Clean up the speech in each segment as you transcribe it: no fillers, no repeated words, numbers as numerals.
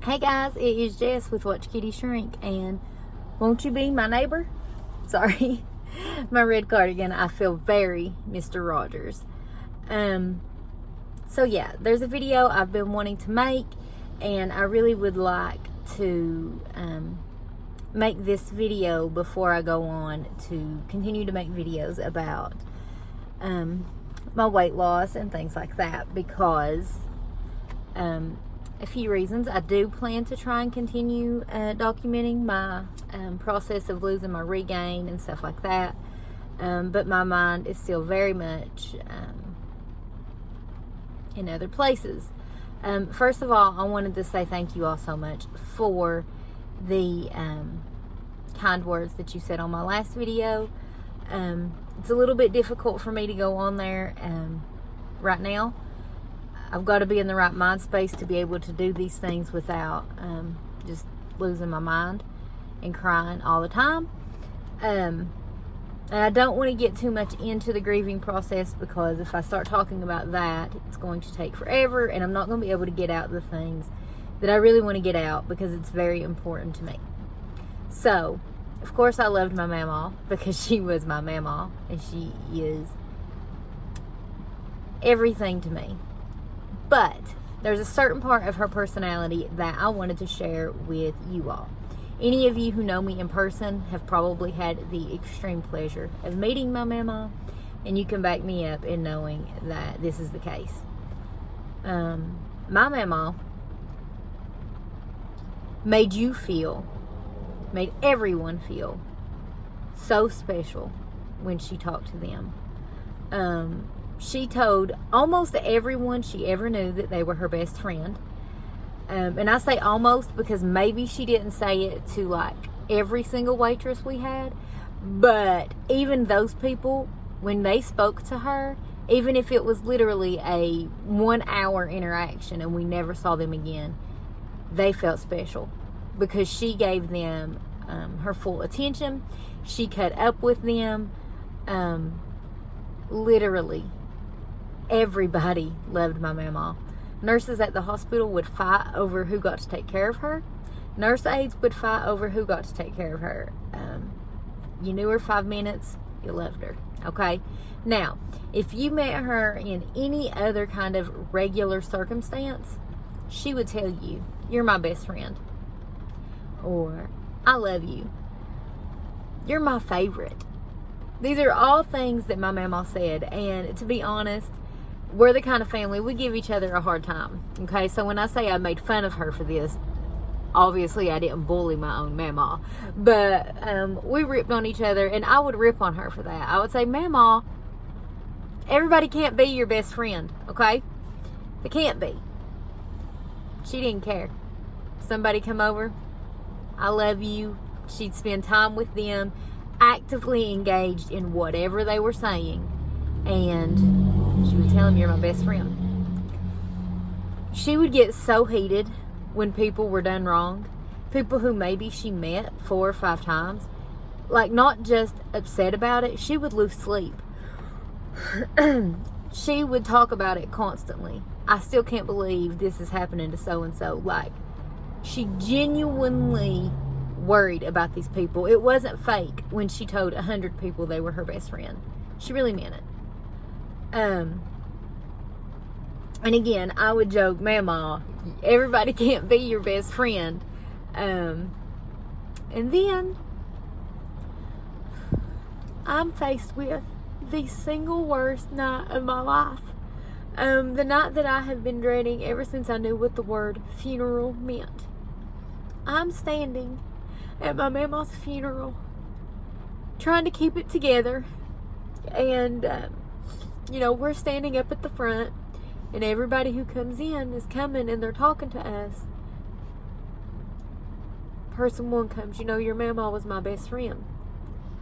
Hey guys, it is Jess with Watch Kitty Shrink, and won't you be my neighbor? Sorry, my red cardigan. I feel very Mr. Rogers. So yeah, there's a video I've been wanting to make, and I really would like to make this video before I go on to continue to make videos about my weight loss and things like that, because a few reasons. I do plan to try and continue documenting my process of losing my regain and stuff like that, but my mind is still very much in other places. First of all, I wanted to say thank you all so much for the kind words that you said on my last video. It's a little bit difficult for me to go on there right now. I've got to be in the right mind space to be able to do these things without just losing my mind and crying all the time. And I don't want to get too much into the grieving process, because if I start talking about that, it's going to take forever, and I'm not going to be able to get out the things that I really want to get out, because it's very important to me. So, of course, I loved my mama, because she was my mama, and she is everything to me. But there's a certain part of her personality that I wanted to share with you all. Any of you who know me in person have probably had the extreme pleasure of meeting my mama, and you can back me up in knowing that this is the case. My mama made everyone feel so special when she talked to them. She told almost everyone she ever knew that they were her best friend. And I say almost because maybe she didn't say it to like every single waitress we had. But even those people, when they spoke to her, even if it was literally a 1 hour interaction and we never saw them again, they felt special because she gave them her full attention. She cut up with them. Literally everybody loved my mama. Nurses at the hospital would fight over who got to take care of her. Nurse aides would fight over who got to take care of her. You knew her 5 minutes, you loved her. Okay? Now, if you met her in any other kind of regular circumstance, she would tell you, "You're my best friend," or "I love you," "You're my favorite." These are all things that my mama said, and to be honest, we're the kind of family, we give each other a hard time. Okay, so when I say I made fun of her for this, obviously I didn't bully my own mama, but we ripped on each other, and I would rip on her for that. I would say, "Mama, everybody can't be your best friend, okay? They can't be." She didn't care. Somebody come over, "I love you." She'd spend time with them, actively engaged in whatever they were saying, and she would tell them, "You're my best friend." She would get so heated when people were done wrong. People who maybe she met 4 or 5 times. Like, not just upset about it, she would lose sleep. She would talk about it constantly. "I still can't believe this is happening to so-and-so." Like, she genuinely worried about these people. It wasn't fake when she told 100 people they were her best friend. She really meant it. And again, I would joke, "Mama, everybody can't be your best friend." And then I'm faced with the single worst night of my life. The night that I have been dreading ever since I knew what the word funeral meant. I'm standing at my mama's funeral, trying to keep it together, and we're standing up at the front, and everybody who comes in is coming, and they're talking to us. Person 1 comes, "Your mama was my best friend."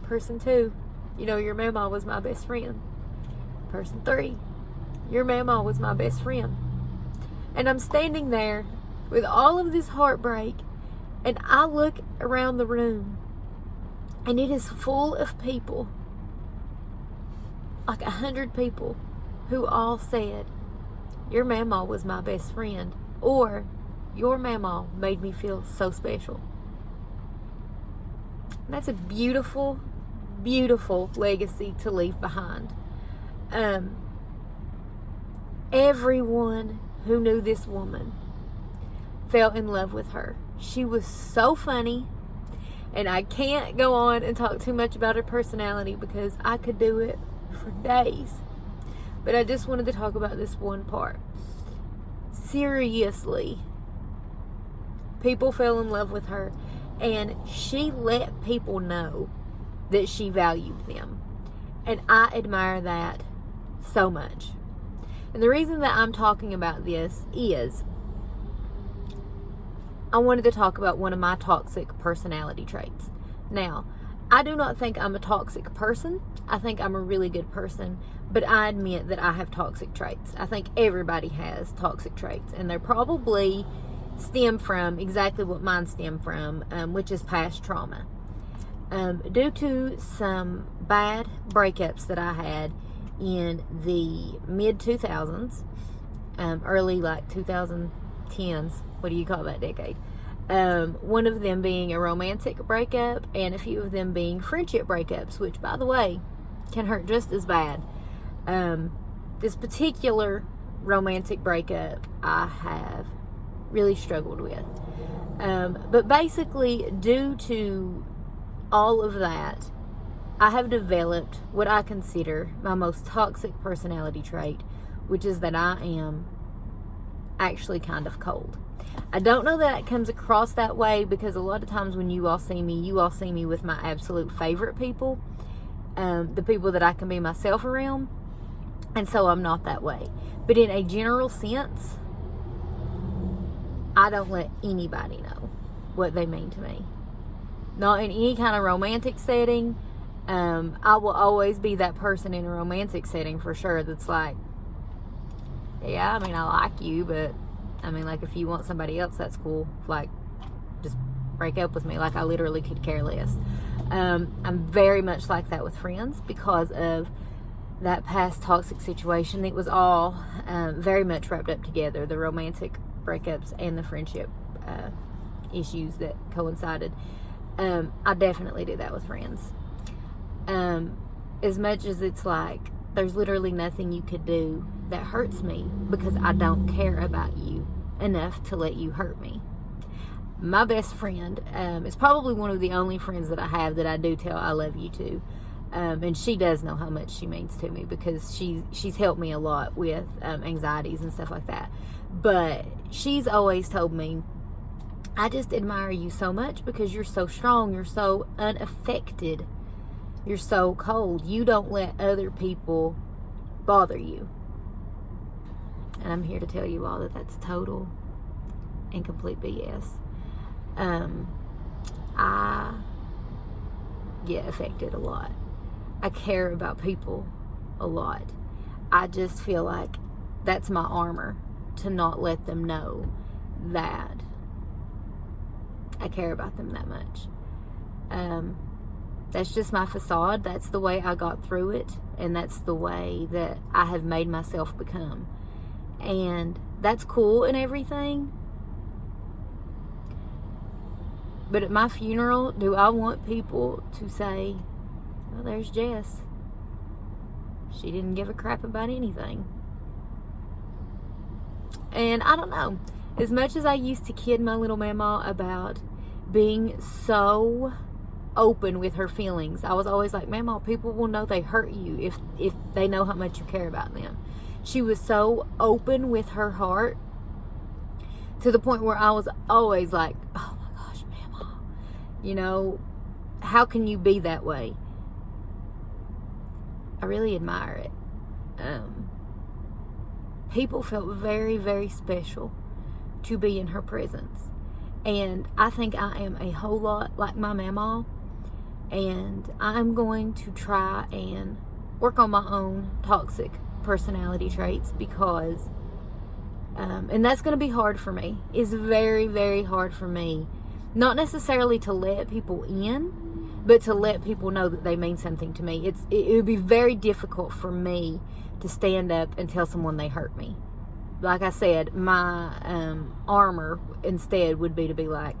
Person 2, "Your mama was my best friend." Person 3, "Your mama was my best friend." And I'm standing there with all of this heartbreak, and I look around the room, and it is full of people, like 100 people, who all said, "Your mama was my best friend," or your mama made me feel so special. And that's a beautiful, beautiful legacy to leave behind. Everyone who knew this woman fell in love with her. She was so funny, and I can't go on and talk too much about her personality because I could do it for days. But I just wanted to talk about this one part. Seriously, people fell in love with her, and she let people know that she valued them. And I admire that so much. And the reason that I'm talking about this is I wanted to talk about one of my toxic personality traits. Now, I do not think I'm a toxic person. I think I'm a really good person, but I admit that I have toxic traits. I think everybody has toxic traits, and they're probably stem from exactly what mine stem from, which is past trauma. Due to some bad breakups that I had in the mid-2000s, early 2010s, what do you call that decade? One of them being a romantic breakup, and a few of them being friendship breakups, which, by the way, can hurt just as bad. This particular romantic breakup I have really struggled with. But basically, due to all of that, I have developed what I consider my most toxic personality trait, which is that I am actually kind of cold. I don't know that it comes across that way, because a lot of times when you all see me with my absolute favorite people, the people that I can be myself around, and so I'm not that way. But in a general sense, I don't let anybody know what they mean to me. Not in any kind of romantic setting. I will always be that person in a romantic setting for sure that's like, yeah, I mean, I like you, but I mean, like, if you want somebody else, that's cool. Like, just break up with me. Like, I literally could care less. I'm very much like that with friends because of that past toxic situation. It was all very much wrapped up together, the romantic breakups and the friendship issues that coincided. I definitely do that with friends. As much as it's like there's literally nothing you could do that hurts me, because I don't care about you enough to let you hurt me. My best friend is probably one of the only friends that I have that I do tell I love you to. And she does know how much she means to me, because she's helped me a lot with anxieties and stuff like that. But she's always told me, I just admire you so much because you're so strong, you're so unaffected, you're so cold, you don't let other people bother you. And I'm here to tell you all that that's total and complete BS. I get affected a lot. I care about people a lot. I just feel like that's my armor, to not let them know that I care about them that much. That's just my facade. That's the way I got through it, and that's the way that I have made myself become. And that's cool and everything. But at my funeral, do I want people to say, well, there's Jess. She didn't give a crap about anything. And I don't know. As much as I used to kid my little mama about being so open with her feelings, I was always like, Mama, people will know they hurt you if they know how much you care about them. She was so open with her heart, to the point where I was always like, oh my gosh, Mama, you know, how can you be that way? I really admire it. People felt very, very special to be in her presence. And I think I am a whole lot like my mama. And I'm going to try and work on my own toxic personality traits, because and that's going to be hard for me. It's very, very hard for me, not necessarily to let people in, but to let people know that they mean something to me. It would be very difficult for me to stand up and tell someone they hurt me. like I said, my armor instead would be to be like,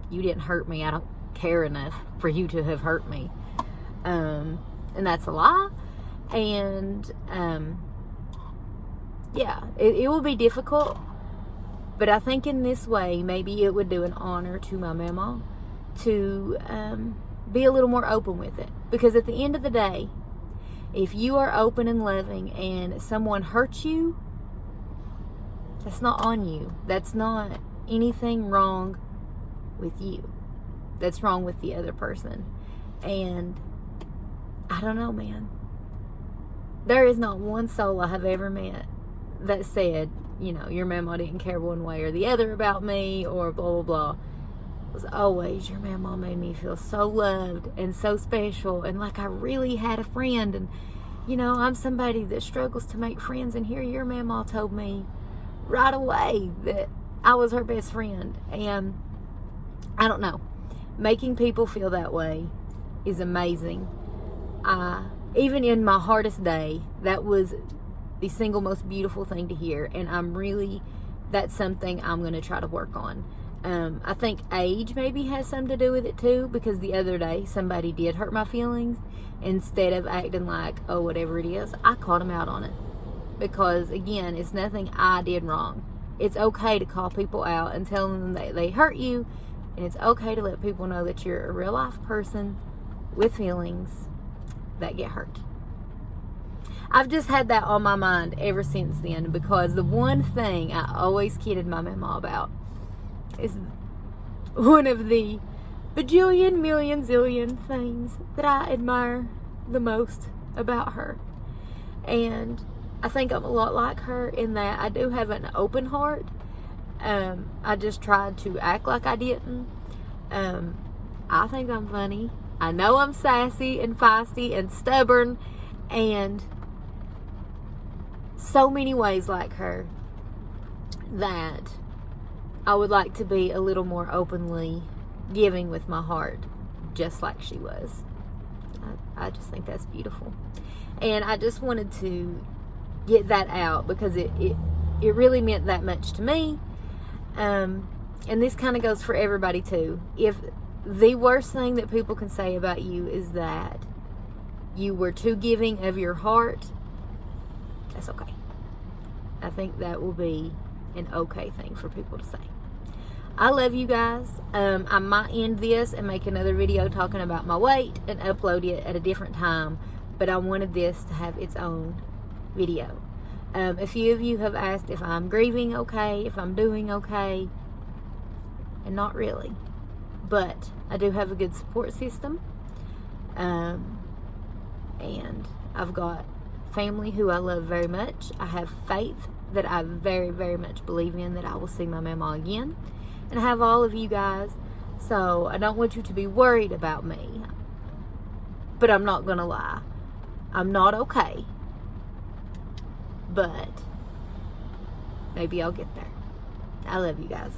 you didn't hurt me. I don't care enough for you to have hurt me. And that's a lie. And yeah, it will be difficult. But I think in this way, maybe it would do an honor to my mama to be a little more open with it. Because at the end of the day, if you are open and loving and someone hurts you, that's not on you. That's not anything wrong with you. That's wrong with the other person. And I don't know, man. There is not one soul I have ever met that said, you know, your mama didn't care one way or the other about me, or blah, blah, blah. It was always, your mama made me feel so loved and so special and like I really had a friend. And, you know, I'm somebody that struggles to make friends, and here your mama told me right away that I was her best friend. And I don't know. Making people feel that way is amazing. Even in my hardest day, that was the single most beautiful thing to hear. And that's something I'm going to try to work on. I think age maybe has something to do with it too, because the other day somebody did hurt my feelings. Instead of acting like, oh, whatever it is, I called them out on it. Because again, it's nothing I did wrong. It's okay to call people out and tell them that they hurt you. And it's okay to let people know that you're a real life person with feelings that get hurt. I've just had that on my mind ever since then, because the one thing I always kidded my mama about is one of the bajillion, million, zillion things that I admire the most about her. And I think I'm a lot like her in that I do have an open heart. I just tried to act like I didn't. I think I'm funny. I know I'm sassy and feisty and stubborn and so many ways like her, that I would like to be a little more openly giving with my heart, just like she was. I just think that's beautiful. And I just wanted to get that out because it really meant that much to me. And this kind of goes for everybody too. If the worst thing that people can say about you is that you were too giving of your heart, that's okay. I think that will be an okay thing for people to say. I love you guys. I might end this and make another video talking about my weight and upload it at a different time, but I wanted this to have its own video. A few of you have asked if I'm grieving okay, if I'm doing okay, and not really. But I do have a good support system. And I've got family who I love very much. I have faith that I very, very much believe in, that I will see my mama again. And I have all of you guys. So I don't want you to be worried about me. But I'm not going to lie. I'm not okay. But maybe I'll get there. I love you guys.